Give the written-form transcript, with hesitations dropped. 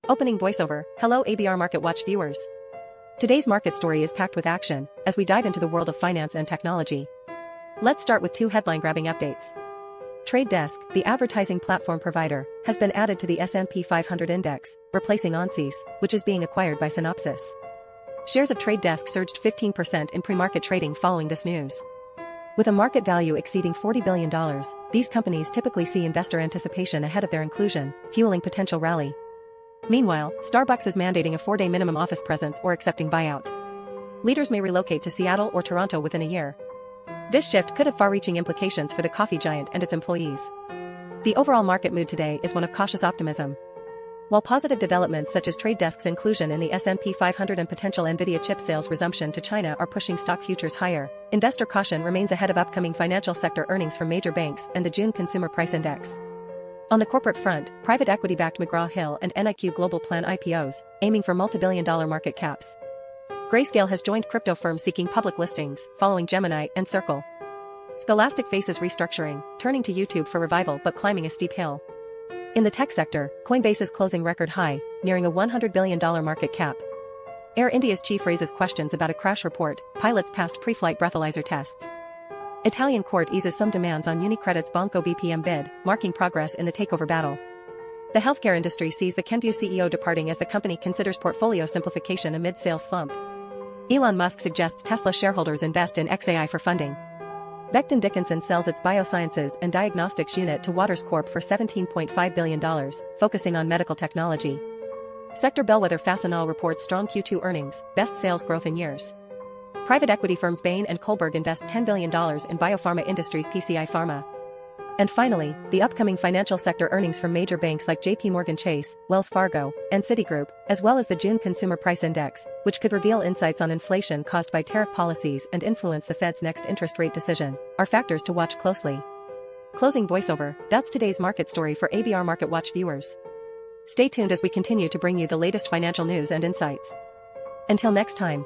Opening voiceover. Hello ABR-MarketWatch viewers. Today's market story is packed with action as we dive into the world of finance and technology. Let's start with two headline-grabbing updates. Trade Desk, the advertising platform provider, has been added to the S&P 500 index, replacing Ansys, which is being acquired by Synopsys. Shares of Trade Desk surged 15% in pre-market trading following this news. With a market value exceeding $40 billion, these companies typically see investor anticipation ahead of their inclusion, fueling potential rally. Meanwhile, Starbucks is mandating a 4-day minimum office presence or accepting buyout. Leaders may relocate to Seattle or Toronto within a year. This shift could have far-reaching implications for the coffee giant and its employees. The overall market mood today is one of cautious optimism. While positive developments such as Trade Desk's inclusion in the S&P 500 and potential Nvidia chip sales resumption to China are pushing stock futures higher, investor caution remains ahead of upcoming financial sector earnings from major banks and the June Consumer Price Index. On the corporate front, private equity-backed McGraw Hill and NIQ Global plan IPOs, aiming for multibillion-dollar market caps. Grayscale has joined crypto firms seeking public listings, following Gemini and Circle. Scholastic faces restructuring, turning to YouTube for revival but climbing a steep hill. In the tech sector, Coinbase is closing record high, nearing a $100 billion market cap. Air India's chief raises questions about a crash report, pilots passed pre-flight breathalyzer tests. Italian court eases some demands on UniCredit's Banco BPM bid, marking progress in the takeover battle. The healthcare industry sees the Kenvue CEO departing as the company considers portfolio simplification amid sales slump. Elon Musk suggests Tesla shareholders invest in XAI for funding. Becton Dickinson sells its biosciences and diagnostics unit to Waters Corp for $17.5 billion, focusing on medical technology. Sector bellwether Fastenal reports strong Q2 earnings, best sales growth in years. Private equity firms Bain and Kohlberg invest $10 billion in biopharma industries PCI Pharma. And finally, the upcoming financial sector earnings from major banks like JP Chase, Wells Fargo, and Citigroup, as well as the June Consumer Price Index, which could reveal insights on inflation caused by tariff policies and influence the Fed's next interest rate decision, are factors to watch closely. Closing voiceover, that's today's market story for ABR-MarketWatch viewers. Stay tuned as we continue to bring you the latest financial news and insights. Until next time,